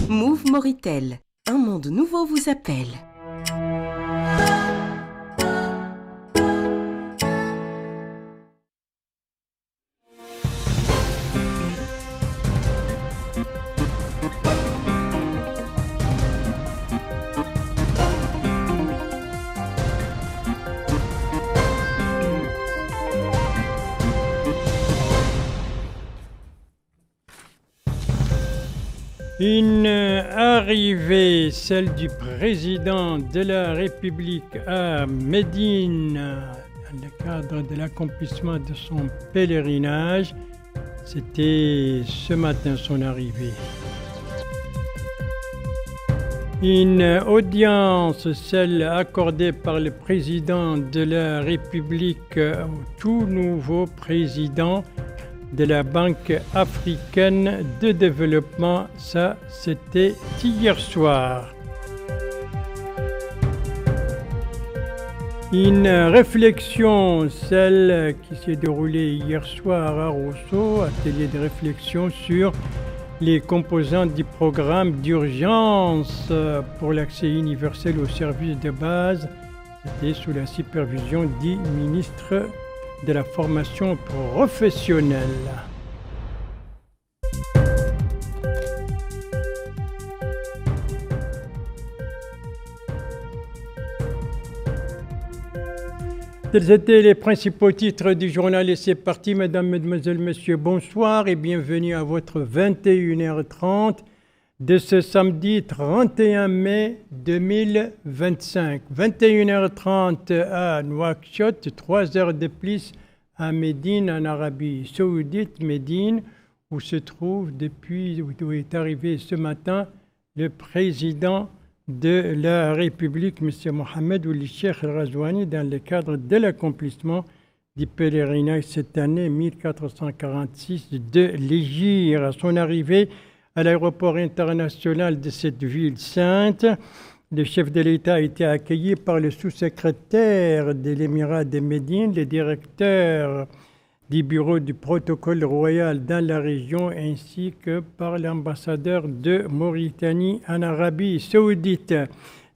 Move Moritel, un monde nouveau vous appelle. Une arrivée, celle du président de la République à Médine, dans le cadre de l'accomplissement de son pèlerinage. C'était ce matin son arrivée. Une audience, celle accordée par le président de la République au tout nouveau président de la Banque africaine de développement. Ça, c'était hier soir. Une réflexion, celle qui s'est déroulée hier soir à Rosso, atelier de réflexion sur les composantes du programme d'urgence pour l'accès universel aux services de base. C'était sous la supervision du ministre de la formation professionnelle. Tels étaient les principaux titres du journal et c'est parti, mesdames, mesdemoiselles, messieurs, bonsoir et bienvenue à votre 21h30 de ce samedi 31 mai 2025. 21h30 à Nouakchott, 3 heures de plus à Médine, en Arabie Saoudite, Médine, où se trouve où est arrivé ce matin le président de la République, M. Mohamed Ould Cheikh El Ghazouani, dans le cadre de l'accomplissement du pèlerinage cette année 1446 de l'Hégire. À son arrivée à l'aéroport international de cette ville sainte, le chef de l'État a été accueilli par le sous-secrétaire de l'Émirat de Médine, le directeur du bureau du protocole royal dans la région, ainsi que par l'ambassadeur de Mauritanie en Arabie Saoudite.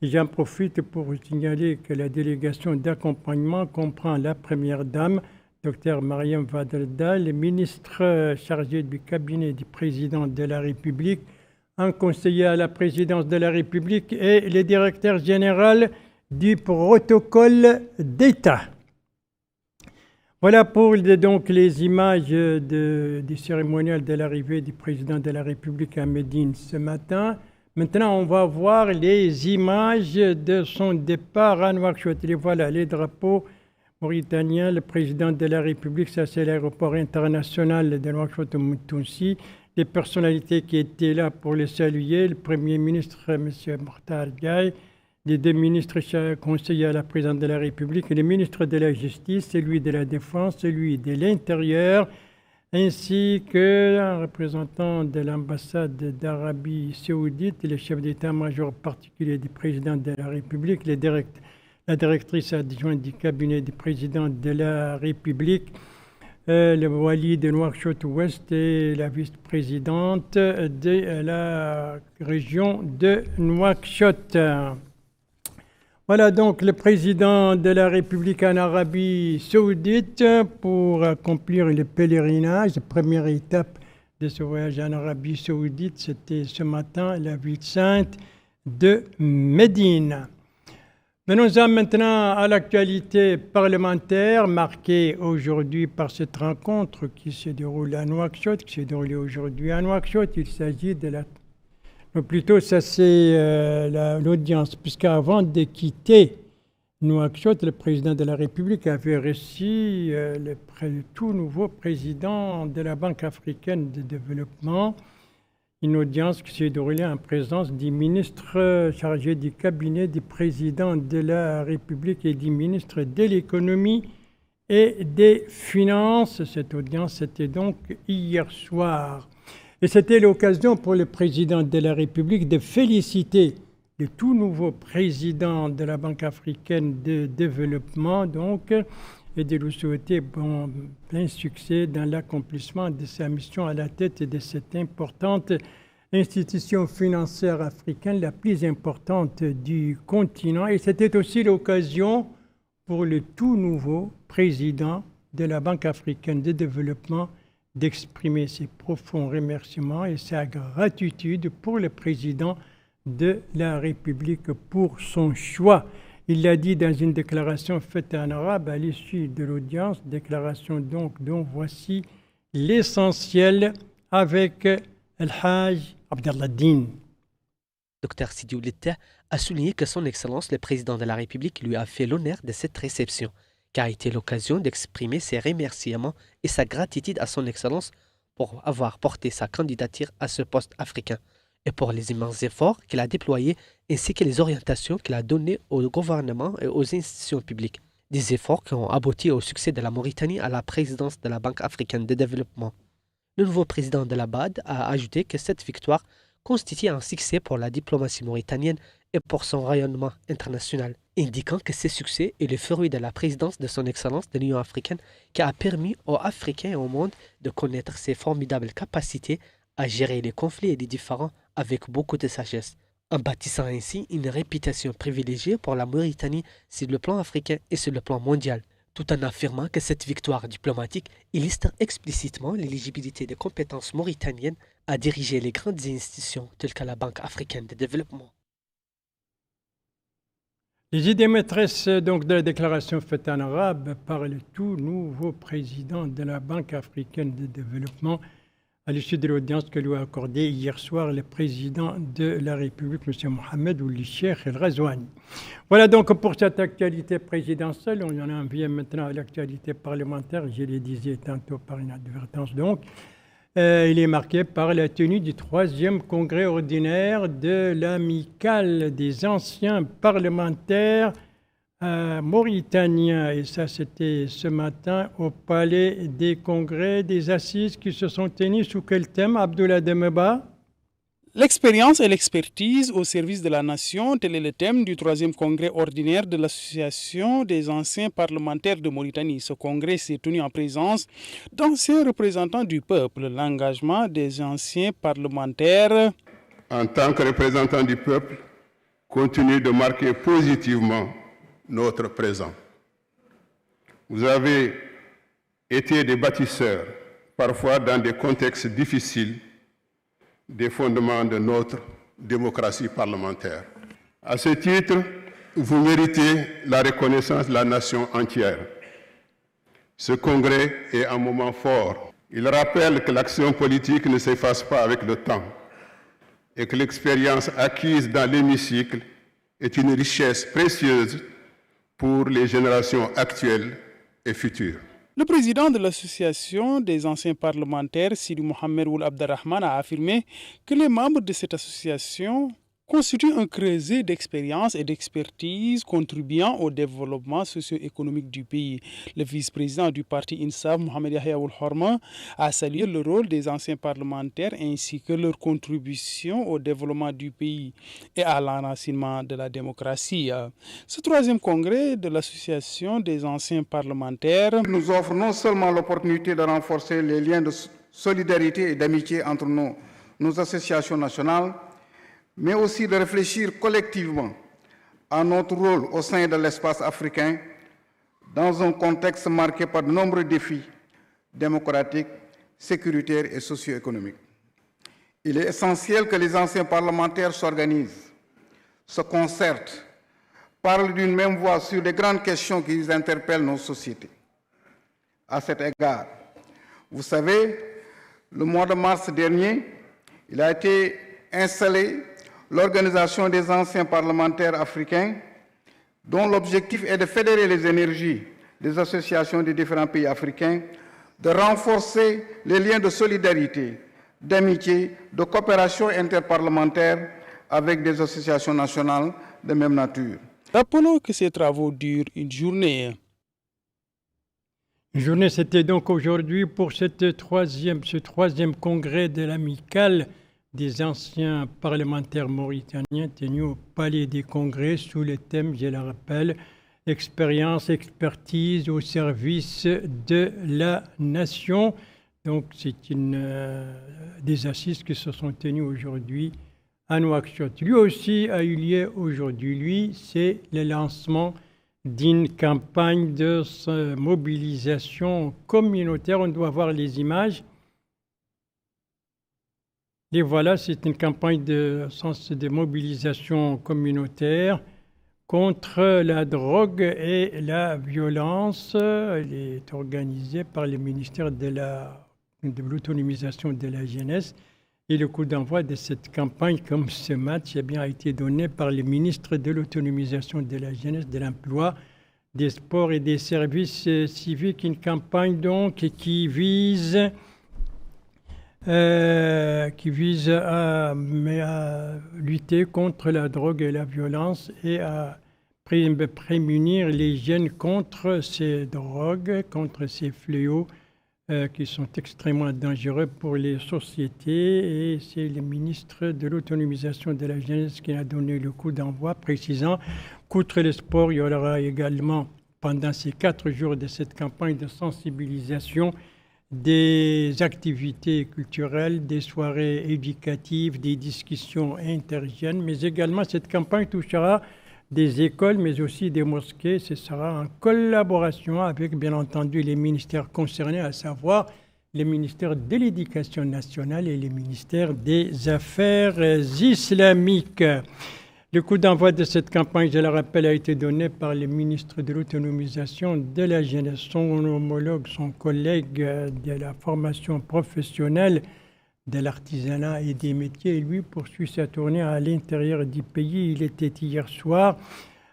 J'en profite pour vous signaler que la délégation d'accompagnement comprend la première dame, Dr Mariam Vadelda, le ministre chargé du cabinet du président de la République, un conseiller à la présidence de la République et le directeur général du protocole d'État. Voilà pour donc les images du cérémonial de l'arrivée du président de la République à Médine ce matin. Maintenant, on va voir les images de son départ à Nouakchott. Et voilà les drapeaux mauritaniens, le président de la République, ça c'est l'aéroport international de Nouakchott-Moussounsi. Les personnalités qui étaient là pour le saluer, le Premier ministre, M. Mokhtar Gaye, les deux ministres conseillers à la présidente de la République, le ministre de la Justice, celui de la Défense, celui de l'Intérieur, ainsi qu'un représentant de l'ambassade d'Arabie Saoudite, le chef d'état-major particulier du président de la République, la directrice adjointe du cabinet du président de la République, le wali de Nouakchott-Ouest et la vice-présidente de la région de Nouakchott. Voilà donc le président de la République en Arabie Saoudite pour accomplir le pèlerinage. La première étape de ce voyage en Arabie Saoudite, c'était ce matin, la ville sainte de Médine. Venons-en maintenant à l'actualité parlementaire marquée aujourd'hui par cette rencontre qui se déroule à Nouakchott, qui s'est déroulée aujourd'hui à Nouakchott. Il s'agit de la... Plutôt, ça c'est l'audience, puisqu'avant de quitter Nouakchott, le président de la République avait reçu le tout nouveau président de la Banque africaine de développement. Une audience qui s'est déroulée en présence du ministre chargé du cabinet du président de la République et du ministre de l'économie et des finances. Cette audience, c'était donc hier soir. Et c'était l'occasion pour le président de la République de féliciter le tout nouveau président de la Banque africaine de développement, donc, et de lui souhaiter plein succès dans l'accomplissement de sa mission à la tête de cette importante institution financière africaine la plus importante du continent. Et c'était aussi l'occasion pour le tout nouveau président de la Banque africaine de développement d'exprimer ses profonds remerciements et sa gratitude pour le président de la République pour son choix. Il l'a dit dans une déclaration faite en arabe à l'issue de l'audience, déclaration donc dont voici l'essentiel avec El-Hajj Abdallah Din. Dr Sidi Oulita a souligné que son Excellence le Président de la République lui a fait l'honneur de cette réception, qui a été l'occasion d'exprimer ses remerciements et sa gratitude à son Excellence pour avoir porté sa candidature à ce poste africain et pour les immenses efforts qu'il a déployés ainsi que les orientations qu'il a données au gouvernement et aux institutions publiques. Des efforts qui ont abouti au succès de la Mauritanie à la présidence de la Banque africaine de développement. Le nouveau président de la BAD a ajouté que cette victoire constitue un succès pour la diplomatie mauritanienne et pour son rayonnement international, indiquant que ce succès est le fruit de la présidence de son Excellence de l'Union africaine qui a permis aux Africains et au monde de connaître ses formidables capacités à gérer les conflits et les différends avec beaucoup de sagesse, en bâtissant ainsi une réputation privilégiée pour la Mauritanie sur le plan africain et sur le plan mondial, tout en affirmant que cette victoire diplomatique illustre explicitement l'éligibilité des compétences mauritaniennes à diriger les grandes institutions telles que la Banque africaine de développement. Les idées maîtresses donc, de la déclaration faite en arabe par le tout nouveau président de la Banque africaine de développement à l'issue de l'audience que lui a accordée hier soir le président de la République, M. Mohamed Ould Cheikh El Ghazouani. Voilà donc pour cette actualité présidentielle. On en vient maintenant à l'actualité parlementaire. Je le disais tantôt par inadvertance donc. Il est marqué par la tenue du 3e congrès ordinaire de l'amicale des anciens parlementaires mauritaniens. Et ça, c'était ce matin au Palais des Congrès des Assises qui se sont tenues sous quel thème, Abdoulaye Demeba? L'expérience et l'expertise au service de la nation, tel est le thème du 3e congrès ordinaire de l'Association des anciens parlementaires de Mauritanie. Ce congrès s'est tenu en présence d'anciens représentants du peuple. L'engagement des anciens parlementaires, en tant que représentants du peuple, continue de marquer positivement notre présent. Vous avez été des bâtisseurs, parfois dans des contextes difficiles, des fondements de notre démocratie parlementaire. À ce titre, vous méritez la reconnaissance de la nation entière. Ce congrès est un moment fort. Il rappelle que l'action politique ne s'efface pas avec le temps et que l'expérience acquise dans l'hémicycle est une richesse précieuse pour les générations actuelles et futures. Le président de l'association des anciens parlementaires, Sidi Mohamed Ould Abderrahman, a affirmé que les membres de cette association constituent un creuset d'expérience et d'expertise contribuant au développement socio-économique du pays. Le vice-président du parti INSAF, Mohamed Yahya Ould Horma, a salué le rôle des anciens parlementaires ainsi que leur contribution au développement du pays et à l'enracinement de la démocratie. Ce 3e congrès de l'association des anciens parlementaires nous offre non seulement l'opportunité de renforcer les liens de solidarité et d'amitié entre nos associations nationales, mais aussi de réfléchir collectivement à notre rôle au sein de l'espace africain dans un contexte marqué par de nombreux défis démocratiques, sécuritaires et socio-économiques. Il est essentiel que les anciens parlementaires s'organisent, se concertent, parlent d'une même voix sur les grandes questions qui interpellent nos sociétés. À cet égard, vous savez, le mois de mars dernier, il a été installé l'Organisation des anciens parlementaires africains, dont l'objectif est de fédérer les énergies des associations des différents pays africains, de renforcer les liens de solidarité, d'amitié, de coopération interparlementaire avec des associations nationales de même nature. Rappelons que ces travaux durent une journée. Une journée, c'était donc aujourd'hui pour ce 3e congrès de l'amicale des anciens parlementaires mauritaniens tenus au Palais des Congrès sous le thème, je le rappelle, expérience, expertise au service de la nation. Donc, c'est des assises qui se sont tenues aujourd'hui à Nouakchott. Lui aussi a eu lieu aujourd'hui. Lui, c'est le lancement d'une campagne de mobilisation communautaire. On doit voir les images. Et voilà, c'est une campagne de mobilisation communautaire contre la drogue et la violence. Elle est organisée par le ministère de l'autonomisation de la jeunesse. Et le coup d'envoi de cette campagne, comme ce match, a été donné par le ministre de l'autonomisation de la jeunesse, de l'emploi, des sports et des services civiques. Une campagne donc qui vise à lutter contre la drogue et la violence et à prémunir les jeunes contre ces drogues, contre ces fléaux qui sont extrêmement dangereux pour les sociétés. Et c'est le ministre de l'autonomisation de la jeunesse qui a donné le coup d'envoi, précisant qu'outre le sport, il y aura également, pendant ces 4 jours de cette campagne de sensibilisation, des activités culturelles, des soirées éducatives, des discussions interjeunes, mais également cette campagne touchera des écoles, mais aussi des mosquées. Ce sera en collaboration avec, bien entendu, les ministères concernés, à savoir le ministère de l'Éducation nationale et le ministère des Affaires islamiques. Le coup d'envoi de cette campagne, je le rappelle, a été donné par le ministre de l'autonomisation de la jeunesse, son homologue, son collègue de la formation professionnelle, de l'artisanat et des métiers. Et lui poursuit sa tournée à l'intérieur du pays. Il était hier soir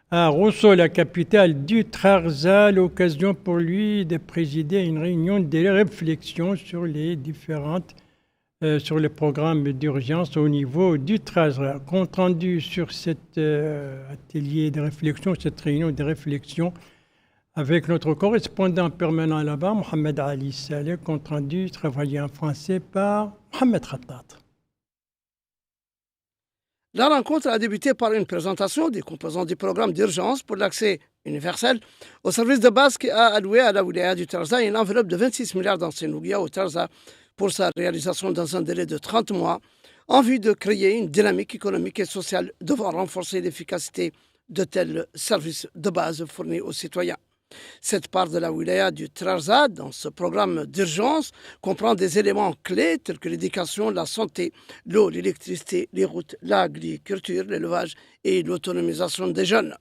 à Rosso, la capitale du Trarza, l'occasion pour lui de présider une réunion de réflexion sur les différentes sur le programme d'urgence au niveau du Trarza. Compte rendu sur cet atelier de réflexion, cette réunion de réflexion, avec notre correspondant permanent là-bas, Mohamed Ali Saleh, compte rendu travaillé en français par Mohamed Khattat. La rencontre a débuté par une présentation des composants du programme d'urgence pour l'accès universel au service de base qui a alloué à la wilaya du Trarza une enveloppe de 26 milliards d'anciens Nougia au Trarza pour sa réalisation dans un délai de 30 mois, en vue de créer une dynamique économique et sociale devant renforcer l'efficacité de tels services de base fournis aux citoyens. Cette part de la wilaya du Trarza dans ce programme d'urgence comprend des éléments clés tels que l'éducation, la santé, l'eau, l'électricité, les routes, l'agriculture, l'élevage et l'autonomisation des jeunes.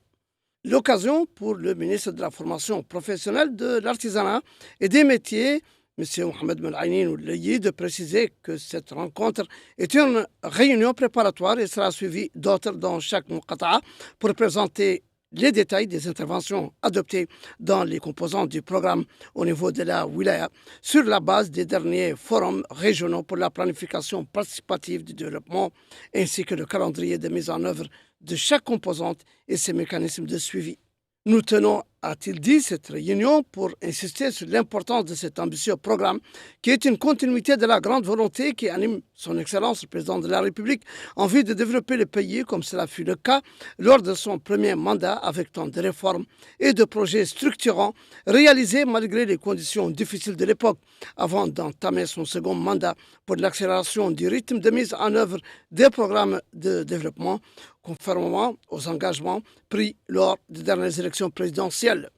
L'occasion pour le ministre de la formation professionnelle, de l'artisanat et des métiers, M. Mohamed Mel'ainin Oulayi, de préciser que cette rencontre est une réunion préparatoire et sera suivie d'autres dans chaque muqata'a pour présenter les détails des interventions adoptées dans les composants du programme au niveau de la wilaya sur la base des derniers forums régionaux pour la planification participative du développement ainsi que le calendrier de mise en œuvre de chaque composante et ses mécanismes de suivi. Nous tenons, a-t-il dit, cette réunion pour insister sur l'importance de cet ambitieux programme qui est une continuité de la grande volonté qui anime son Excellence le Président de la République en vue de développer le pays comme cela fut le cas lors de son premier mandat avec tant de réformes et de projets structurants réalisés malgré les conditions difficiles de l'époque avant d'entamer son second mandat pour l'accélération du rythme de mise en œuvre des programmes de développement conformément aux engagements pris lors des dernières élections présidentielles,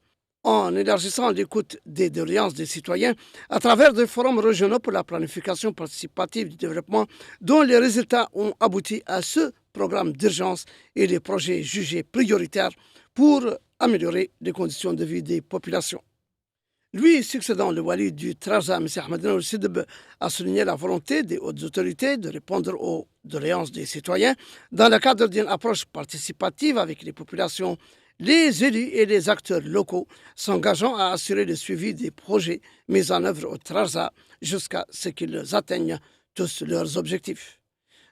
en élargissant l'écoute des doléances des citoyens à travers des forums régionaux pour la planification participative du développement dont les résultats ont abouti à ce programme d'urgence et les projets jugés prioritaires pour améliorer les conditions de vie des populations. Lui, succédant le wali du Trarza, M. Ahmed Sidb, a souligné la volonté des hautes autorités de répondre aux doléances des citoyens dans le cadre d'une approche participative avec les populations, les élus et les acteurs locaux, s'engageant à assurer le suivi des projets mis en œuvre au Trarza jusqu'à ce qu'ils atteignent tous leurs objectifs.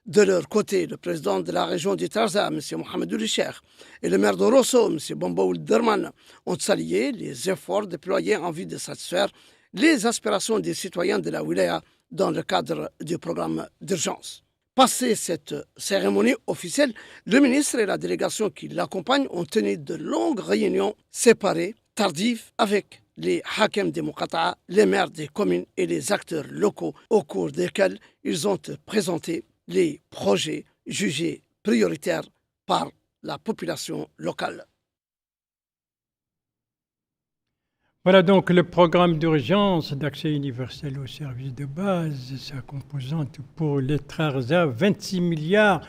De leur côté, le président de la région du Trarza, M. Mohamed Ouli-Cheikh, et le maire de Rosso, M. Bombo Derman, ont salué les efforts déployés en vue de satisfaire les aspirations des citoyens de la wilaya dans le cadre du programme d'urgence. Passé cette cérémonie officielle, le ministre et la délégation qui l'accompagnent ont tenu de longues réunions séparées, tardives, avec les hakim des Muqata'a, les maires des communes et les acteurs locaux au cours desquels ils ont présenté les projets jugés prioritaires par la population locale. Voilà donc le programme d'urgence d'accès universel aux services de base, sa composante pour les Trarza, 26 milliards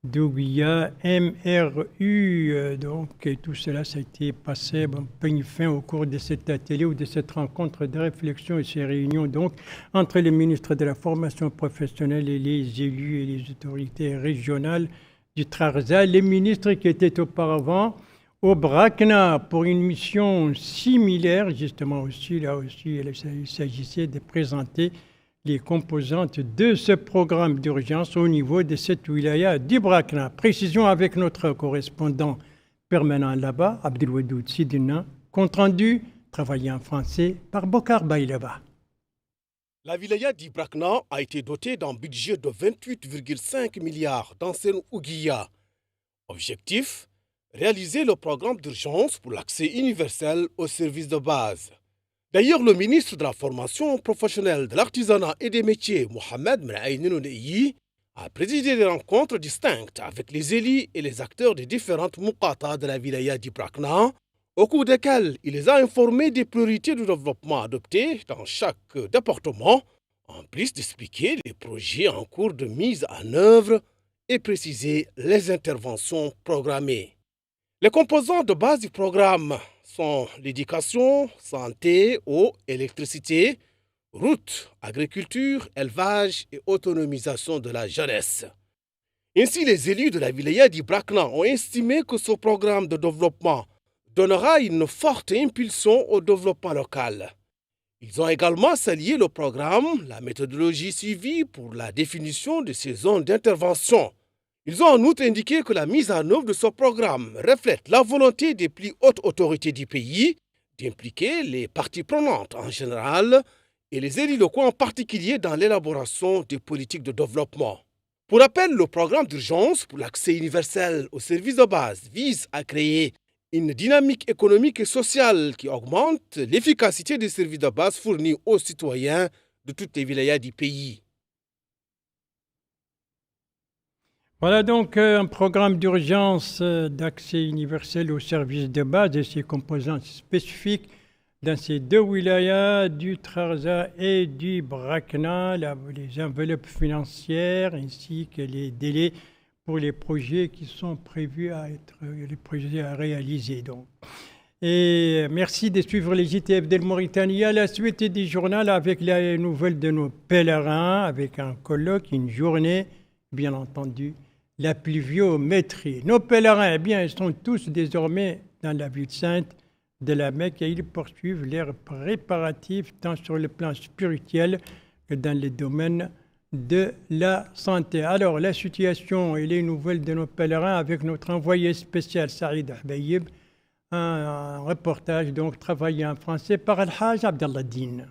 d'Ouguiya, MRU. Donc, et tout cela, ça a été passé, peigne fin au cours de cet atelier ou de cette rencontre de réflexion et ces réunions donc entre les ministres de la formation professionnelle et les élus et les autorités régionales du Trarza, les ministres qui étaient auparavant au Brakna pour une mission similaire, justement aussi, là aussi, il s'agissait de présenter les composantes de ce programme d'urgence au niveau de cette wilaya du Brakna. Précision avec notre correspondant permanent là-bas, Abdelwadoud Sidina, compte rendu, travaillé en français par Bokar Baïlaba. La wilaya d'Ibrakna a été dotée d'un budget de 28,5 milliards d'anciennes Ouguiya. Objectif, réaliser le programme d'urgence pour l'accès universel aux services de base. D'ailleurs, le ministre de la formation professionnelle, de l'artisanat et des métiers, Mohamed Mraïnouneyi, a présidé des rencontres distinctes avec les élus et les acteurs des différentes muqata de la wilaya d'Ibrakna, au cours desquels il les a informés des priorités de développement adoptées dans chaque département, en plus d'expliquer les projets en cours de mise en œuvre et préciser les interventions programmées. Les composants de base du programme sont l'éducation, santé, eau, électricité, routes, agriculture, élevage et autonomisation de la jeunesse. Ainsi, les élus de la wilaya d'Ibrakna ont estimé que ce programme de développement donnera une forte impulsion au développement local. Ils ont également salué le programme, la méthodologie suivie pour la définition de ces zones d'intervention. Ils ont en outre indiqué que la mise en œuvre de ce programme reflète la volonté des plus hautes autorités du pays d'impliquer les parties prenantes en général et les élus locaux en particulier dans l'élaboration des politiques de développement. Pour rappel, le programme d'urgence pour l'accès universel aux services de base vise à créer une dynamique économique et sociale qui augmente l'efficacité des services de base fournis aux citoyens de toutes les wilayas du pays. Voilà donc un programme d'urgence d'accès universel aux services de base et ses composantes spécifiques dans ces deux wilayas du Trarza et du Brakna, les enveloppes financières ainsi que les délais pour les projets qui sont prévus à être les projets à réaliser. Donc. Et merci de suivre les JTF de Mauritanie à la suite du journal avec les nouvelles de nos pèlerins, avec un colloque, une journée, bien entendu, la pluviométrie. Nos pèlerins, eh bien, ils sont tous désormais dans la ville sainte de la Mecque et ils poursuivent leurs préparatifs tant sur le plan spirituel que dans les domaines de la santé. Alors, la situation et les nouvelles de nos pèlerins avec notre envoyé spécial Saïd Ahbayib, un reportage donc travaillé en français par Al-Hajj Abdallah Din.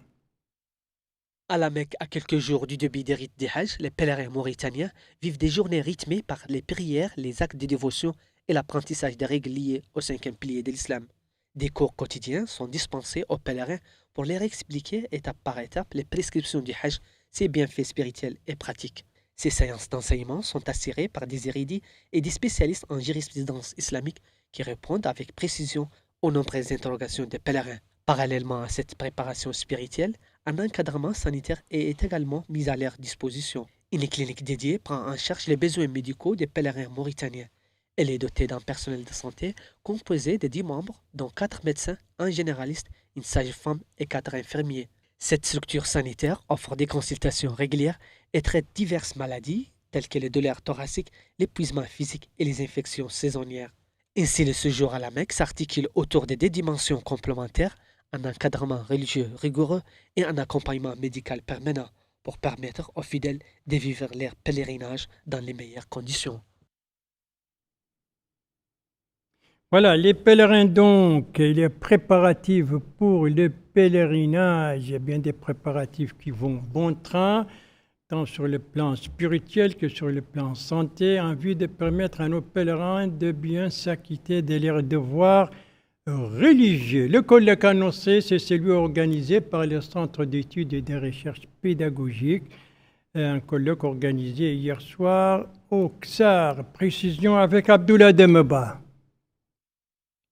À la Mecque, à quelques jours du début des rites des Hajj, les pèlerins mauritaniens vivent des journées rythmées par les prières, les actes de dévotion et l'apprentissage des règles liées au 5e pilier de l'islam. Des cours quotidiens sont dispensés aux pèlerins pour leur expliquer étape par étape les prescriptions du Hajj, ses bienfaits spirituels et pratiques. Ces séances d'enseignement sont assurées par des érudits et des spécialistes en jurisprudence islamique qui répondent avec précision aux nombreuses interrogations des pèlerins. Parallèlement à cette préparation spirituelle, un encadrement sanitaire est également mis à leur disposition. Une clinique dédiée prend en charge les besoins médicaux des pèlerins mauritaniens. Elle est dotée d'un personnel de santé composé de 10 membres, dont 4 médecins, un généraliste, une sage-femme et 4 infirmiers. Cette structure sanitaire offre des consultations régulières et traite diverses maladies, telles que les douleurs thoraciques, l'épuisement physique et les infections saisonnières. Ainsi, le séjour à la Mecque s'articule autour de 2 dimensions complémentaires, un encadrement religieux rigoureux et un accompagnement médical permanent pour permettre aux fidèles de vivre leur pèlerinage dans les meilleures conditions. Voilà, les pèlerins donc, et les préparatifs pour le pèlerinage, il y a bien des préparatifs qui vont bon train, tant sur le plan spirituel que sur le plan santé, en vue de permettre à nos pèlerins de bien s'acquitter de leurs devoirs religieux. Le colloque annoncé, c'est celui organisé par le Centre d'études et de recherche pédagogiques. Un colloque organisé hier soir au XAR. Précision avec Abdoulaye Demeba.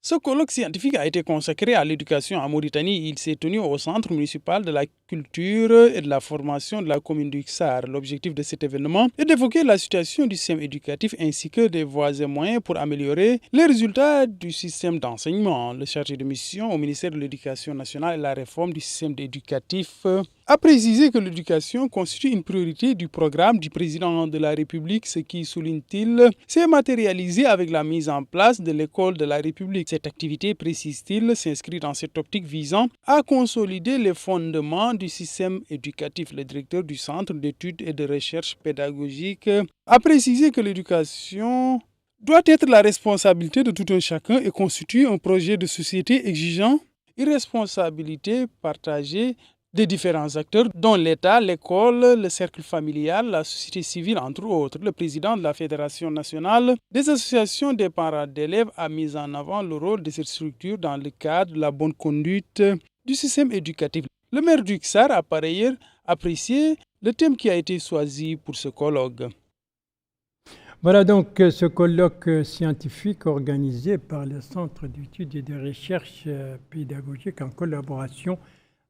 Ce colloque scientifique a été consacré à l'éducation en Mauritanie. Il s'est tenu au Centre municipal de la culture et de la formation de la commune du XAR. L'objectif de cet événement est d'évoquer la situation du système éducatif ainsi que des voies et moyens pour améliorer les résultats du système d'enseignement. Le chargé de mission au ministère de l'Éducation nationale et de la réforme du système éducatif a précisé que l'éducation constitue une priorité du programme du président de la République, ce qui, souligne-t-il, s'est matérialisé avec la mise en place de l'école de la République. Cette activité, précise-t-il, s'inscrit dans cette optique visant à consolider les fondements du système éducatif. Le directeur du Centre d'études et de recherche pédagogique a précisé que l'éducation doit être la responsabilité de tout un chacun et constitue un projet de société exigeant une responsabilité partagée des différents acteurs, dont l'État, l'école, le cercle familial, la société civile, entre autres. Le président de la Fédération nationale des associations des parents d'élèves a mis en avant le rôle de cette structure dans le cadre de la bonne conduite du système éducatif. Le maire du XAR a par ailleurs apprécié le thème qui a été choisi pour ce colloque. Voilà donc ce colloque scientifique organisé par le Centre d'études et de recherche pédagogique en collaboration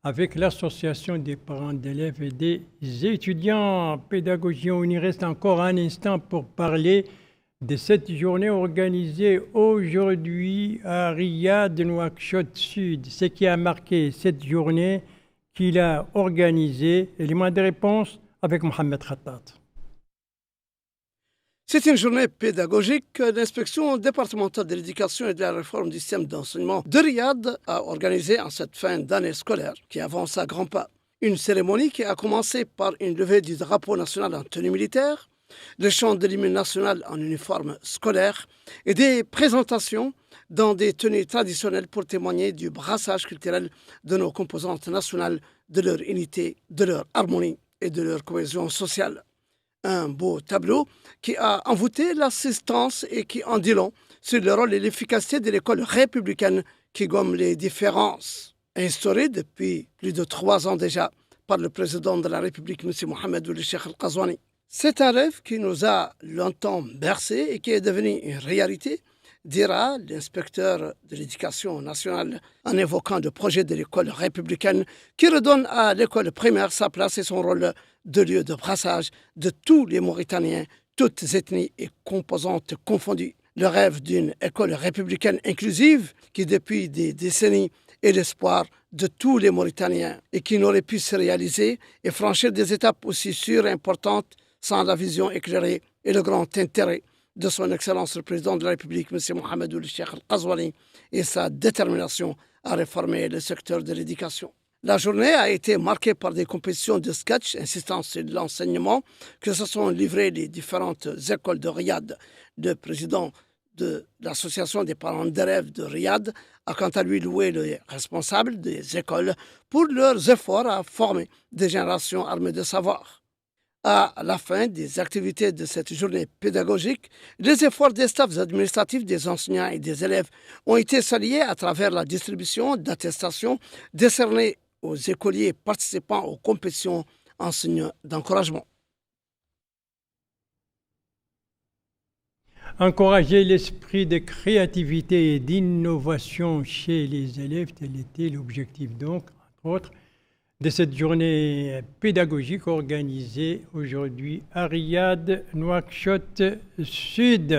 avec l'Association des parents d'élèves et des étudiants. Pédagogie, on y reste encore un instant pour parler de cette journée organisée aujourd'hui à Riyad, Nouakchott Sud. Ce qui a marqué cette journée qu'il a organisée. Élément de réponse avec Mohamed Khattat. C'est une journée pédagogique. L'inspection départementale de l'éducation et de la réforme du système d'enseignement de Riyad a organisé en cette fin d'année scolaire qui avance à grands pas. Une cérémonie qui a commencé par une levée du drapeau national en tenue militaire, le chant de l'hymne national en uniforme scolaire et des présentations dans des tenues traditionnelles pour témoigner du brassage culturel de nos composantes nationales, de leur unité, de leur harmonie et de leur cohésion sociale. Un beau tableau qui a envoûté l'assistance et qui en dit long sur le rôle et l'efficacité de l'école républicaine qui gomme les différences. Instaurée depuis plus de 3 ans déjà par le président de la République, M. Mohamed Ould Cheikh Al-Qazouani. C'est un rêve qui nous a longtemps bercé et qui est devenu une réalité, dira l'inspecteur de l'éducation nationale en évoquant le projet de l'école républicaine qui redonne à l'école primaire sa place et son rôle de lieu de brassage de tous les Mauritaniens, toutes ethnies et composantes confondues. Le rêve d'une école républicaine inclusive qui depuis des décennies est l'espoir de tous les Mauritaniens et qui n'aurait pu se réaliser et franchir des étapes aussi sûres et importantes sans la vision éclairée et le grand intérêt de son Excellence le Président de la République, M. Mohamed Ould Cheikh Al-Qazouani, et sa détermination à réformer le secteur de l'éducation. La journée a été marquée par des compétitions de sketch insistant sur l'enseignement que se sont livrées les différentes écoles de Riyad. Le président de l'association des parents d'élèves de Riyad a quant à lui loué les responsables des écoles pour leurs efforts à former des générations armées de savoir. À la fin des activités de cette journée pédagogique, les efforts des staffs administratifs, des enseignants et des élèves ont été salués à travers la distribution d'attestations décernées aux écoliers participant aux compétitions en signe d'encouragement. Encourager l'esprit de créativité et d'innovation chez les élèves, tel était l'objectif donc, entre autres, de cette journée pédagogique organisée aujourd'hui à Riyad, Nouakchott Sud.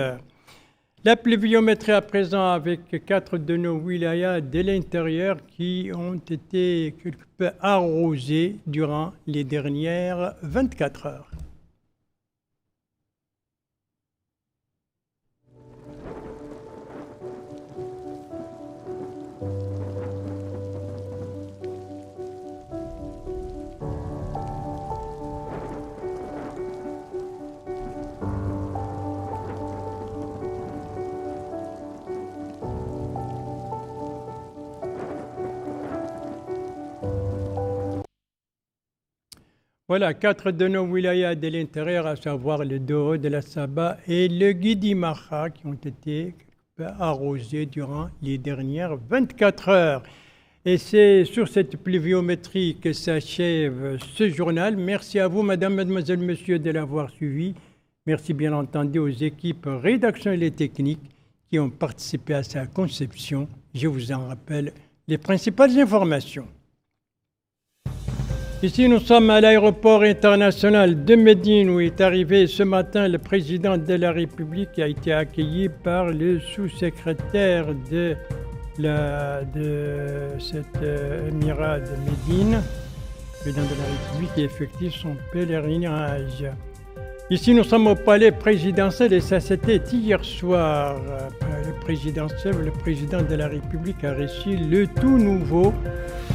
La pluviométrie à présent avec 4 de nos wilayas de l'intérieur qui ont été quelque peu arrosés durant les dernières 24 heures. Voilà, 4 de nos wilayas de l'intérieur, à savoir le Doro de la Saba et le Guidi Maha, qui ont été arrosé durant les dernières 24 heures. Et c'est sur cette pluviométrie que s'achève ce journal. Merci à vous, madame, mademoiselle, monsieur, de l'avoir suivi. Merci bien entendu aux équipes rédactionnelles et techniques qui ont participé à sa conception. Je vous en rappelle les principales informations. Ici, nous sommes à l'aéroport international de Médine où est arrivé ce matin le président de la République qui a été accueilli par le sous-secrétaire de cet émirat de Médine, le président de la République qui effectue son pèlerinage. Ici, nous sommes au palais présidentiel et ça c'était hier soir. Le président de la République a reçu le tout nouveau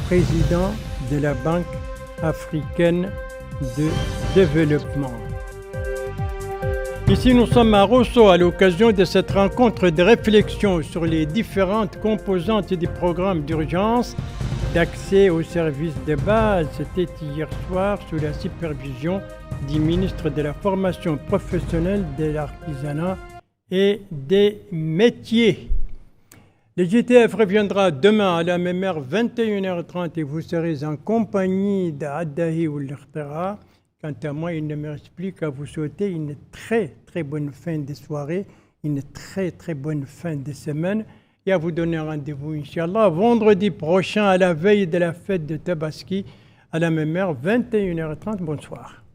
président de la Banque africaine de développement. Ici, nous sommes à Rosso à l'occasion de cette rencontre de réflexion sur les différentes composantes du programme d'urgence d'accès aux services de base. C'était hier soir sous la supervision du ministre de la Formation professionnelle, de l'Artisanat et des métiers. Le GTF reviendra demain à la même heure, 21h30, et vous serez en compagnie d'Addahi ou l'Irtara. Quant à moi, il ne me reste plus qu'à vous souhaiter une très très bonne fin de soirée, une très très bonne fin de semaine, et à vous donner rendez-vous, Inch'Allah, vendredi prochain à la veille de la fête de Tabaski, à la même heure, 21h30. Bonsoir.